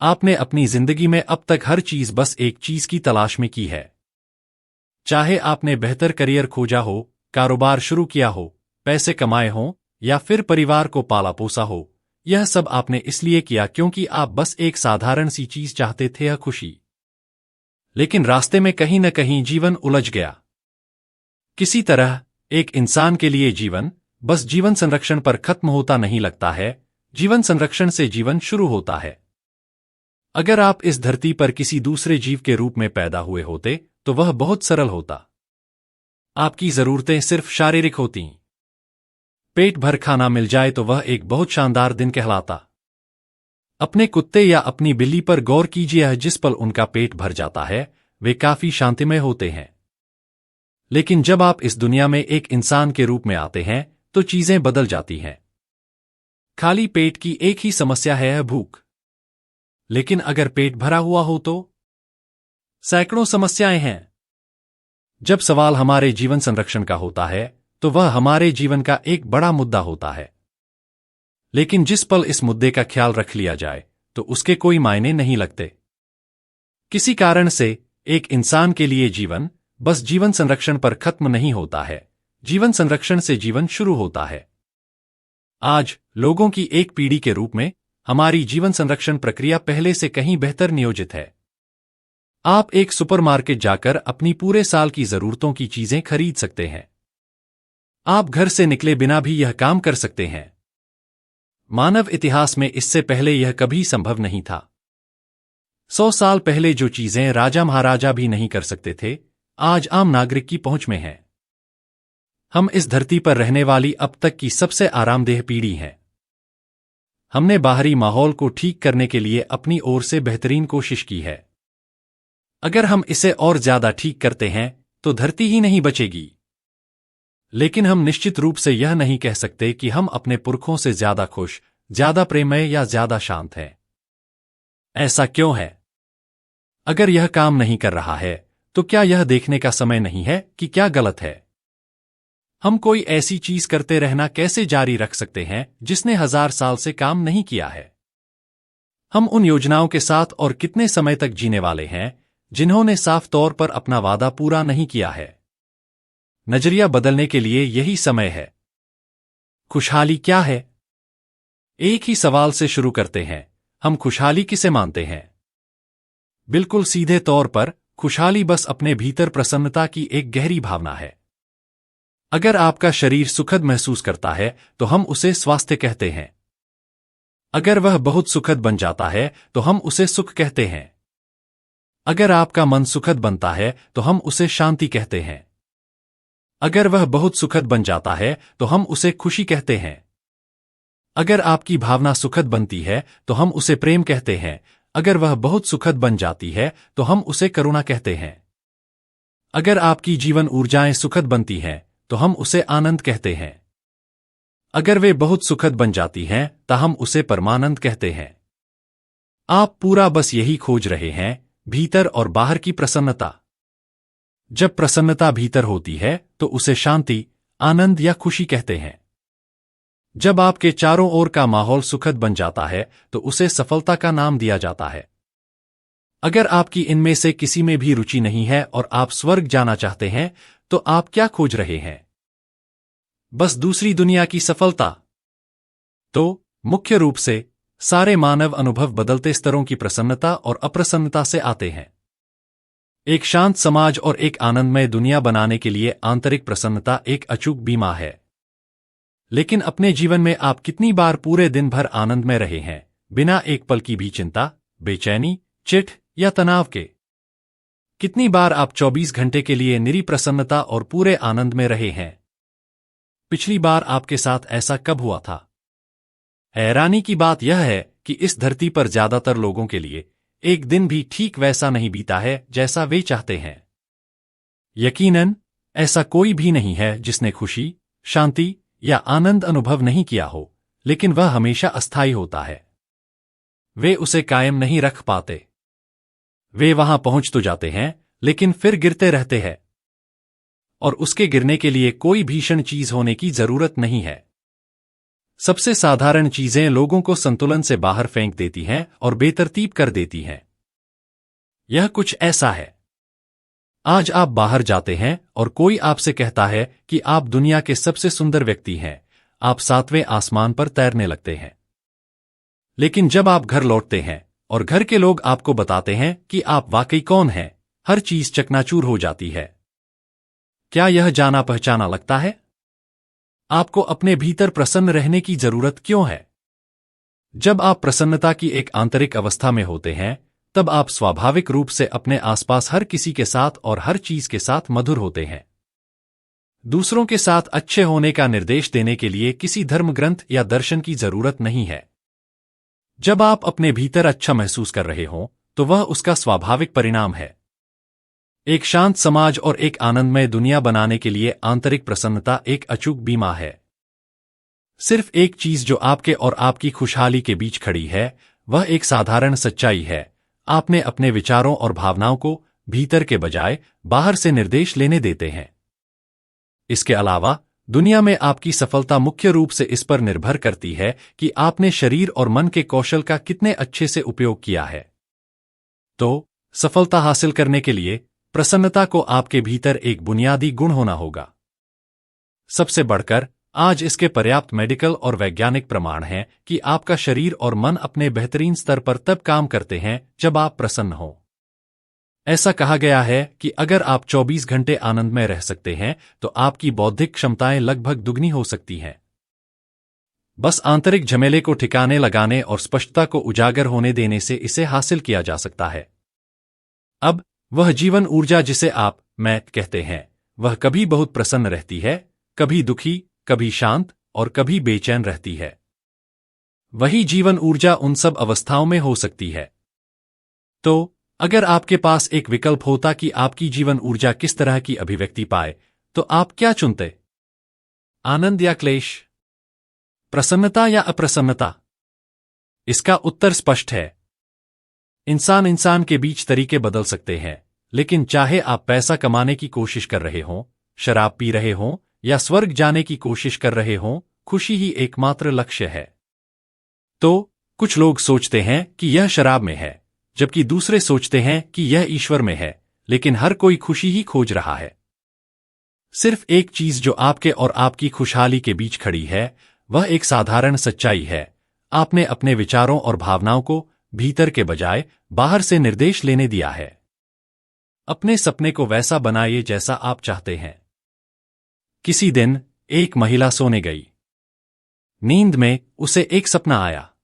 आपने अपनी जिंदगी में अब तक हर चीज बस एक चीज की तलाश में की है। चाहे आपने बेहतर करियर खोजा हो, कारोबार शुरू किया हो, पैसे कमाए हों या फिर परिवार को पाला पोसा हो, यह सब आपने इसलिए किया क्योंकि आप बस एक साधारण सी चीज चाहते थे, यह खुशी। लेकिन रास्ते में कहीं न कहीं जीवन उलझ गया। किसी तरह एक इंसान के लिए जीवन बस जीवन संरक्षण पर खत्म होता नहीं लगता है, जीवन संरक्षण से जीवन शुरू होता है। अगर आप इस धरती पर किसी दूसरे जीव के रूप में पैदा हुए होते तो वह बहुत सरल होता। आपकी जरूरतें सिर्फ शारीरिक होती। पेट भर खाना मिल जाए तो वह एक बहुत शानदार दिन कहलाता। अपने कुत्ते या अपनी बिल्ली पर गौर कीजिए, जिस पल उनका पेट भर जाता है वे काफी शांतिमय होते हैं। लेकिन जब आप इस दुनिया में एक इंसान के रूप में आते हैं तो चीजें बदल जाती हैं। खाली पेट की एक ही समस्या है, भूख। लेकिन अगर पेट भरा हुआ हो तो सैकड़ों समस्याएं हैं। जब सवाल हमारे जीवन संरक्षण का होता है तो वह हमारे जीवन का एक बड़ा मुद्दा होता है। लेकिन जिस पल इस मुद्दे का ख्याल रख लिया जाए तो उसके कोई मायने नहीं लगते। किसी कारण से एक इंसान के लिए जीवन बस जीवन संरक्षण पर खत्म नहीं होता है, जीवन संरक्षण से जीवन शुरू होता है। आज लोगों की एक पीढ़ी के रूप में हमारी जीवन संरक्षण प्रक्रिया पहले से कहीं बेहतर नियोजित है। आप एक सुपरमार्केट जाकर अपनी पूरे साल की जरूरतों की चीजें खरीद सकते हैं। आप घर से निकले बिना भी यह काम कर सकते हैं। मानव इतिहास में इससे पहले यह कभी संभव नहीं था। 100 साल पहले जो चीजें राजा महाराजा भी नहीं कर सकते थे, आज आम नागरिक की पहुंच में हैं। हम इस धरती पर रहने वाली अब तक की सबसे आरामदेह पीढ़ी हैं। हमने बाहरी माहौल को ठीक करने के लिए अपनी ओर से बेहतरीन कोशिश की है। अगर हम इसे और ज्यादा ठीक करते हैं तो धरती ही नहीं बचेगी। लेकिन हम निश्चित रूप से यह नहीं कह सकते कि हम अपने पुरखों से ज्यादा खुश, ज्यादा प्रेममय या ज्यादा शांत हैं। ऐसा क्यों है? अगर यह काम नहीं कर रहा है तो क्या यह देखने का समय नहीं है कि क्या गलत है? हम कोई ऐसी चीज करते रहना कैसे जारी रख सकते हैं जिसने 1000 साल से काम नहीं किया है? हम उन योजनाओं के साथ और कितने समय तक जीने वाले हैं जिन्होंने साफ तौर पर अपना वादा पूरा नहीं किया है? नजरिया बदलने के लिए यही समय है। खुशहाली क्या है? एक ही सवाल से शुरू करते हैं, हम खुशहाली किसे मानते हैं? बिल्कुल सीधे तौर पर खुशहाली बस अपने भीतर प्रसन्नता की एक गहरी भावना है। अगर आपका शरीर सुखद महसूस करता है तो हम उसे स्वास्थ्य कहते हैं। अगर वह बहुत सुखद बन जाता है तो हम उसे सुख कहते हैं। अगर आपका मन सुखद बनता है तो हम उसे शांति कहते हैं। अगर वह बहुत सुखद बन जाता है तो हम उसे खुशी कहते हैं। अगर आपकी भावना सुखद बनती है तो हम उसे प्रेम कहते हैं। अगर वह बहुत सुखद बन जाती है तो हम उसे करुणा कहते हैं। अगर आपकी जीवन ऊर्जाएं सुखद बनती हैं तो हम उसे आनंद कहते हैं। अगर वे बहुत सुखद बन जाती हैं तो हम उसे परमानंद कहते हैं। आप पूरा बस यही खोज रहे हैं, भीतर और बाहर की प्रसन्नता। जब प्रसन्नता भीतर होती है तो उसे शांति, आनंद या खुशी कहते हैं। जब आपके चारों ओर का माहौल सुखद बन जाता है तो उसे सफलता का नाम दिया जाता है। अगर आपकी इनमें से किसी में भी रुचि नहीं है और आप स्वर्ग जाना चाहते हैं तो आप क्या खोज रहे हैं? बस दूसरी दुनिया की सफलता? तो मुख्य रूप से सारे मानव अनुभव बदलते स्तरों की प्रसन्नता और अप्रसन्नता से आते हैं। एक शांत समाज और एक आनंदमय दुनिया बनाने के लिए आंतरिक प्रसन्नता एक अचूक बीमा है। लेकिन अपने जीवन में आप कितनी बार पूरे दिन भर आनंद में रहे हैं, बिना एक पल की भी चिंता, बेचैनी, चिढ़ या तनाव के? कितनी बार आप 24 घंटे के लिए निरी प्रसन्नता और पूरे आनंद में रहे हैं? पिछली बार आपके साथ ऐसा कब हुआ था? हैरानी की बात यह है कि इस धरती पर ज्यादातर लोगों के लिए एक दिन भी ठीक वैसा नहीं बीता है जैसा वे चाहते हैं। यकीनन ऐसा कोई भी नहीं है जिसने खुशी, शांति या आनंद अनुभव नहीं किया हो, लेकिन वह हमेशा अस्थायी होता है। वे उसे कायम नहीं रख पाते। वे वहां पहुंच तो जाते हैं लेकिन फिर गिरते रहते हैं। और उसके गिरने के लिए कोई भीषण चीज होने की जरूरत नहीं है। सबसे साधारण चीजें लोगों को संतुलन से बाहर फेंक देती हैं और बेतरतीब कर देती हैं। यह कुछ ऐसा है। आज आप बाहर जाते हैं और कोई आपसे कहता है कि आप दुनिया के सबसे सुंदर व्यक्ति हैं, आप 7वें आसमान पर तैरने लगते हैं। लेकिन जब आप घर लौटते हैं और घर के लोग आपको बताते हैं कि आप वाकई कौन हैं, हर चीज चकनाचूर हो जाती है। क्या यह जाना पहचाना लगता है? आपको अपने भीतर प्रसन्न रहने की जरूरत क्यों है? जब आप प्रसन्नता की एक आंतरिक अवस्था में होते हैं, तब आप स्वाभाविक रूप से अपने आसपास हर किसी के साथ और हर चीज के साथ मधुर होते हैं। दूसरों के साथ अच्छे होने का निर्देश देने के लिए किसी धर्म ग्रंथ या दर्शन की जरूरत नहीं है। जब आप अपने भीतर अच्छा महसूस कर रहे हों, तो वह उसका स्वाभाविक परिणाम है। एक शांत समाज और एक आनंदमय दुनिया बनाने के लिए आंतरिक प्रसन्नता एक अचूक बीमा है। सिर्फ एक चीज जो आपके और आपकी खुशहाली के बीच खड़ी है, वह एक साधारण सच्चाई है। आपने अपने विचारों और भावनाओं को भीतर के बजाय बाहर से निर्देश लेने देते हैं। इसके अलावा दुनिया में आपकी सफलता मुख्य रूप से इस पर निर्भर करती है कि आपने शरीर और मन के कौशल का कितने अच्छे से उपयोग किया है। तो सफलता हासिल करने के लिए प्रसन्नता को आपके भीतर एक बुनियादी गुण होना होगा। सबसे बढ़कर आज इसके पर्याप्त मेडिकल और वैज्ञानिक प्रमाण हैं कि आपका शरीर और मन अपने बेहतरीन स्तर पर तब काम करते हैं जब आप प्रसन्न हो। ऐसा कहा गया है कि अगर आप 24 घंटे आनंद में रह सकते हैं तो आपकी बौद्धिक क्षमताएं लगभग दुगनी हो सकती हैं। बस आंतरिक झमेले को ठिकाने लगाने और स्पष्टता को उजागर होने देने से इसे हासिल किया जा सकता है। अब वह जीवन ऊर्जा जिसे आप मैं कहते हैं, वह कभी बहुत प्रसन्न रहती है, कभी दुखी, कभी शांत और कभी बेचैन रहती है। वही जीवन ऊर्जा उन सब अवस्थाओं में हो सकती है। तो अगर आपके पास एक विकल्प होता कि आपकी जीवन ऊर्जा किस तरह की अभिव्यक्ति पाए, तो आप क्या चुनते? आनंद या क्लेश? प्रसन्नता या अप्रसन्नता? इसका उत्तर स्पष्ट है। इंसान के बीच तरीके बदल सकते हैं, लेकिन चाहे आप पैसा कमाने की कोशिश कर रहे हों, शराब पी रहे हों या स्वर्ग जाने की कोशिश कर रहे हों, खुशी ही एकमात्र लक्ष्य है। तो कुछ लोग सोचते हैं कि यह शराब में है, जबकि दूसरे सोचते हैं कि यह ईश्वर में है, लेकिन हर कोई खुशी ही खोज रहा है। सिर्फ एक चीज जो आपके और आपकी खुशहाली के बीच खड़ी है, वह एक साधारण सच्चाई है। आपने अपने विचारों और भावनाओं को भीतर के बजाय बाहर से निर्देश लेने दिया है। अपने सपने को वैसा बनाइए जैसा आप चाहते हैं। किसी दिन एक महिला सोने गई। नींद में उसे एक सपना आया।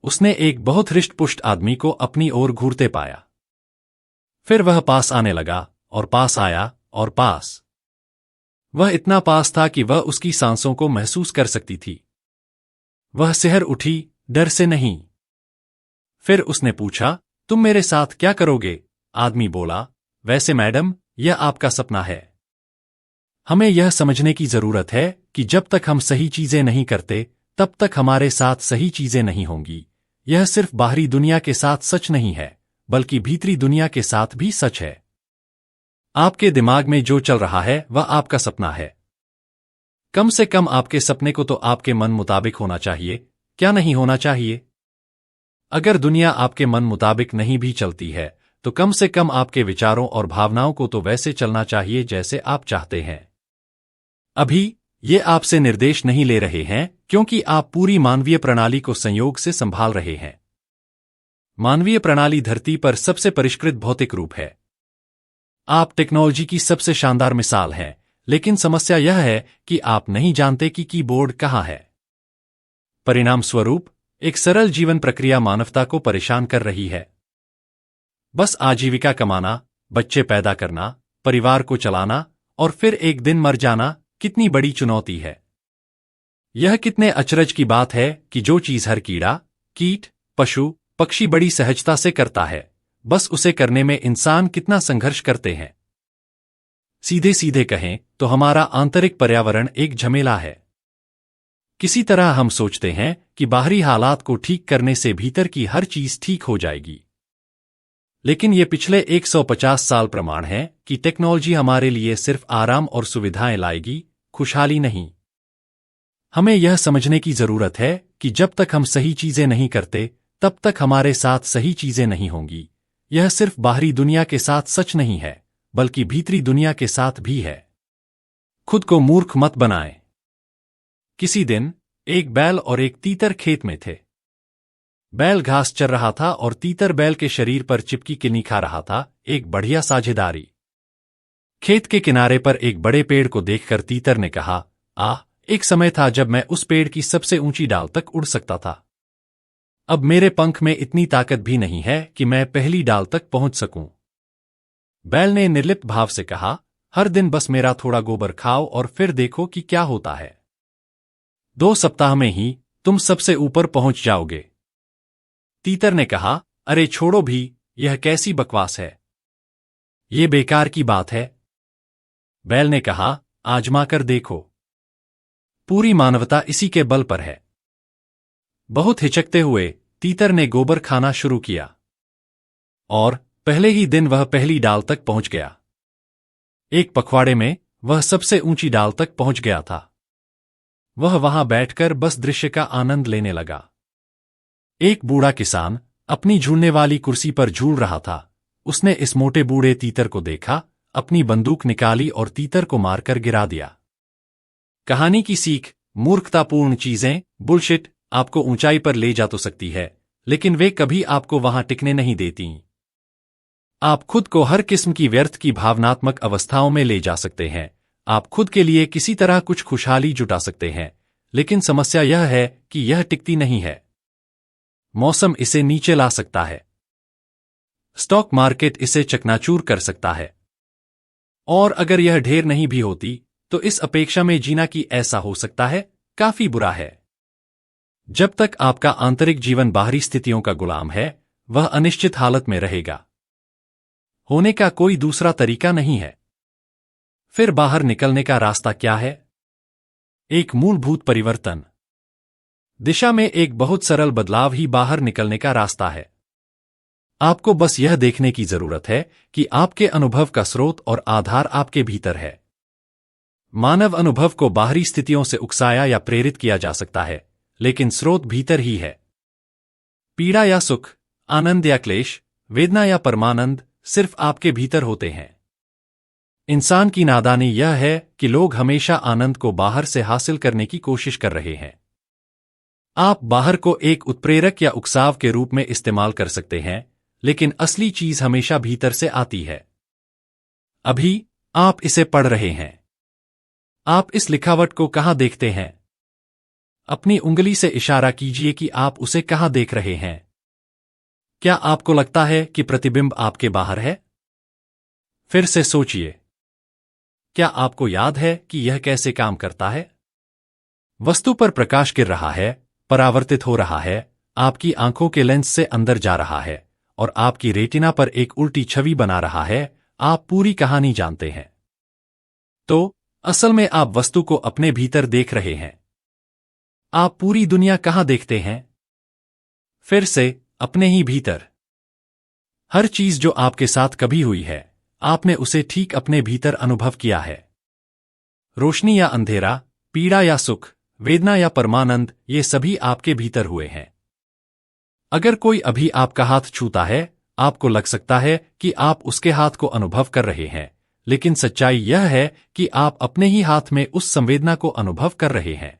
उसने एक बहुत हृष्ट-पुष्ट आदमी को अपनी ओर घूरते पाया। फिर वह पास आने लगा और पास आया और पास। वह इतना पास था कि वह उसकी सांसों को महसूस कर सकती थी। वह सिहर उठी, डर से नहीं। फिर उसने पूछा, तुम मेरे साथ क्या करोगे? आदमी बोला, वैसे मैडम, यह आपका सपना है। हमें यह समझने की जरूरत है कि जब तक हम सही चीजें नहीं करते, तब तक हमारे साथ सही चीजें नहीं होंगी। यह सिर्फ बाहरी दुनिया के साथ सच नहीं है, बल्कि भीतरी दुनिया के साथ भी सच है। आपके दिमाग में जो चल रहा है वह आपका सपना है। कम से कम आपके सपने को तो आपके मन मुताबिक होना चाहिए, क्या नहीं होना चाहिए? अगर दुनिया आपके मन मुताबिक नहीं भी चलती है, तो कम से कम आपके विचारों और भावनाओं को तो वैसे चलना चाहिए जैसे आप चाहते हैं। अभी ये आपसे निर्देश नहीं ले रहे हैं, क्योंकि आप पूरी मानवीय प्रणाली को संयोग से संभाल रहे हैं। मानवीय प्रणाली धरती पर सबसे परिष्कृत भौतिक रूप है। आप टेक्नोलॉजी की सबसे शानदार मिसाल हैं, लेकिन समस्या यह है कि आप नहीं जानते कि कीबोर्ड कहाँ है। परिणाम स्वरूप एक सरल जीवन प्रक्रिया मानवता को परेशान कर रही है। बस आजीविका कमाना, बच्चे पैदा करना, परिवार को चलाना और फिर एक दिन मर जाना कितनी बड़ी चुनौती है। यह कितने अचरज की बात है कि जो चीज हर कीड़ा, कीट, पशु, पक्षी बड़ी सहजता से करता है, बस उसे करने में इंसान कितना संघर्ष करते हैं। सीधे सीधे कहें तो हमारा आंतरिक पर्यावरण एक झमेला है। किसी तरह हम सोचते हैं कि बाहरी हालात को ठीक करने से भीतर की हर चीज ठीक हो जाएगी। लेकिन ये पिछले 150 साल प्रमाण है कि टेक्नोलॉजी हमारे लिए सिर्फ आराम और सुविधाएं लाएगी, खुशहाली नहीं। हमें यह समझने की जरूरत है कि जब तक हम सही चीजें नहीं करते तब तक हमारे साथ सही चीजें नहीं होंगी। यह सिर्फ बाहरी दुनिया के साथ सच नहीं है, बल्कि भीतरी दुनिया के साथ भी है। खुद को मूर्ख मत बनाएं। किसी दिन एक बैल और एक तीतर खेत में थे। बैल घास चर रहा था और तीतर बैल के शरीर पर चिपकी किन्नी खा रहा था। एक बढ़िया साझेदारी। खेत के किनारे पर एक बड़े पेड़ को देखकर तीतर ने कहा, एक समय था जब मैं उस पेड़ की सबसे ऊंची डाल तक उड़ सकता था। अब मेरे पंख में इतनी ताकत भी नहीं है कि मैं पहली डाल तक पहुंच सकूं। बैल ने निर्लिप्त भाव से कहा, हर दिन बस मेरा थोड़ा गोबर खाओ और फिर देखो कि क्या होता है। 2 सप्ताह में ही तुम सबसे ऊपर पहुंच जाओगे। तीतर ने कहा, अरे छोड़ो भी, यह कैसी बकवास है। ये बेकार की बात है। बैल ने कहा, आजमा कर देखो। पूरी मानवता इसी के बल पर है। बहुत हिचकते हुए तीतर ने गोबर खाना शुरू किया और पहले ही दिन वह पहली डाल तक पहुंच गया। एक पखवाड़े में वह सबसे ऊंची डाल तक पहुंच गया था। वह वहां बैठकर बस दृश्य का आनंद लेने लगा। एक बूढ़ा किसान अपनी झूलने वाली कुर्सी पर झूल रहा था। उसने इस मोटे बूढ़े तीतर को देखा, अपनी बंदूक निकाली और तीतर को मारकर गिरा दिया। कहानी की सीख, मूर्खतापूर्ण चीजें, बुलशिट, आपको ऊंचाई पर ले जा तो सकती है, लेकिन वे कभी आपको वहां टिकने नहीं देती। आप खुद को हर किस्म की व्यर्थ की भावनात्मक अवस्थाओं में ले जा सकते हैं। आप खुद के लिए किसी तरह कुछ खुशहाली जुटा सकते हैं, लेकिन समस्या यह है कि यह टिकती नहीं है। मौसम इसे नीचे ला सकता है। स्टॉक मार्केट इसे चकनाचूर कर सकता है। और अगर यह ढेर नहीं भी होती, तो इस अपेक्षा में जीना कि ऐसा हो सकता है, काफी बुरा है। जब तक आपका आंतरिक जीवन बाहरी स्थितियों का गुलाम है, वह अनिश्चित हालत में रहेगा। होने का कोई दूसरा तरीका नहीं है। फिर बाहर निकलने का रास्ता क्या है? एक मूलभूत परिवर्तन। दिशा में एक बहुत सरल बदलाव ही बाहर निकलने का रास्ता है। आपको बस यह देखने की जरूरत है कि आपके अनुभव का स्रोत और आधार आपके भीतर है। मानव अनुभव को बाहरी स्थितियों से उकसाया या प्रेरित किया जा सकता है, लेकिन स्रोत भीतर ही है। पीड़ा या सुख, आनंद या क्लेश, वेदना या परमानंद सिर्फ आपके भीतर होते हैं। इंसान की नादानी यह है कि लोग हमेशा आनंद को बाहर से हासिल करने की कोशिश कर रहे हैं। आप बाहर को एक उत्प्रेरक या उकसाव के रूप में इस्तेमाल कर सकते हैं, लेकिन असली चीज हमेशा भीतर से आती है। अभी आप इसे पढ़ रहे हैं। आप इस लिखावट को कहां देखते हैं? अपनी उंगली से इशारा कीजिए कि आप उसे कहां देख रहे हैं। क्या आपको लगता है कि प्रतिबिंब आपके बाहर है? फिर से सोचिए। क्या आपको याद है कि यह कैसे काम करता है? वस्तु पर प्रकाश गिर रहा है, परावर्तित हो रहा है, आपकी आंखों के लेंस से अंदर जा रहा है और आपकी रेटिना पर एक उल्टी छवि बना रहा है। आप पूरी कहानी जानते हैं। तो असल में आप वस्तु को अपने भीतर देख रहे हैं। आप पूरी दुनिया कहां देखते हैं? फिर से अपने ही भीतर। हर चीज जो आपके साथ कभी हुई है, आपने उसे ठीक अपने भीतर अनुभव किया है। रोशनी या अंधेरा, पीड़ा या सुख, वेदना या परमानंद, ये सभी आपके भीतर हुए हैं। अगर कोई अभी आपका हाथ छूता है, आपको लग सकता है कि आप उसके हाथ को अनुभव कर रहे हैं, लेकिन सच्चाई यह है कि आप अपने ही हाथ में उस संवेदना को अनुभव कर रहे हैं।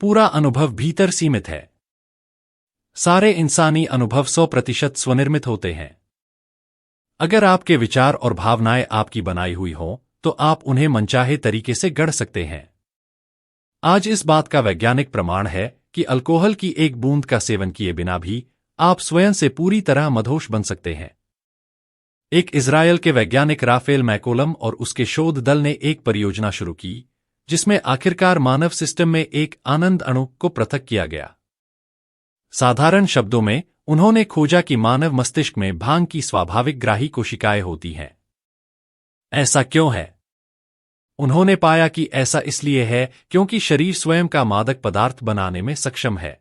पूरा अनुभव भीतर सीमित है। सारे इंसानी अनुभव 100% स्वनिर्मित होते हैं। अगर आपके विचार और भावनाएं आपकी बनाई हुई हों, तो आप उन्हें मनचाहे तरीके से गढ़ सकते हैं। आज इस बात का वैज्ञानिक प्रमाण है कि अल्कोहल की एक बूंद का सेवन किए बिना भी आप स्वयं से पूरी तरह मदहोश बन सकते हैं। एक इजरायल के वैज्ञानिक राफेल मैकोलम और उसके शोध दल ने एक परियोजना शुरू की, जिसमें आखिरकार मानव सिस्टम में एक आनंद अणु को पृथक किया गया। साधारण शब्दों में उन्होंने खोजा कि मानव मस्तिष्क में भांग की स्वाभाविक ग्राही कोशिकाएं होती हैं। ऐसा क्यों है? उन्होंने पाया कि ऐसा इसलिए है क्योंकि शरीर स्वयं का मादक पदार्थ बनाने में सक्षम है।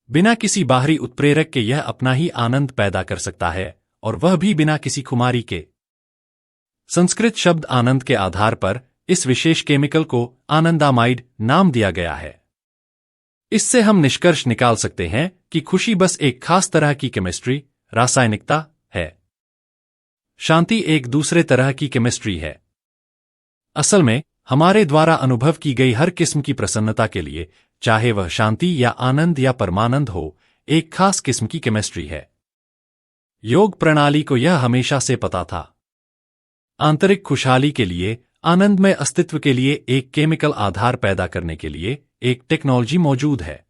बिना किसी बाहरी उत्प्रेरक के यह अपना ही आनंद पैदा कर सकता है, और वह भी बिना किसी खुमारी के। संस्कृत शब्द आनंद के आधार पर इस विशेष केमिकल को आनंदामाइड नाम दिया गया है। इससे हम निष्कर्ष निकाल सकते हैं कि खुशी बस एक खास तरह की केमिस्ट्री, रासायनिकता है। शांति एक दूसरे तरह की केमिस्ट्री है। असल में हमारे द्वारा अनुभव की गई हर किस्म की प्रसन्नता के लिए, चाहे वह शांति या आनंद या परमानंद हो, एक खास किस्म की केमिस्ट्री है। योग प्रणाली को यह हमेशा से पता था। आंतरिक खुशहाली के लिए, आनंदमय अस्तित्व के लिए एक केमिकल आधार पैदा करने के लिए एक टेक्नोलॉजी मौजूद है।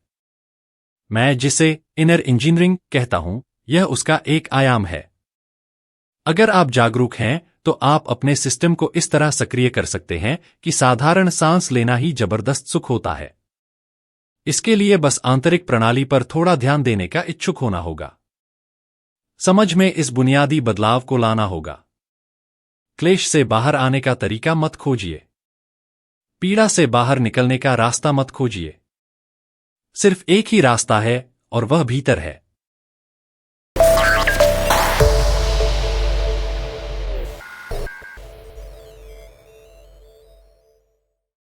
मैं जिसे इनर इंजीनियरिंग कहता हूं, यह उसका एक आयाम है। अगर आप जागरूक हैं तो आप अपने सिस्टम को इस तरह सक्रिय कर सकते हैं कि साधारण सांस लेना ही जबरदस्त सुख होता है। इसके लिए बस आंतरिक प्रणाली पर थोड़ा ध्यान देने का इच्छुक होना होगा। समझ में इस बुनियादी बदलाव को लाना होगा। क्लेश से बाहर आने का तरीका मत खोजिए। पीड़ा से बाहर निकलने का रास्ता मत खोजिए। सिर्फ एक ही रास्ता है और वह भीतर है।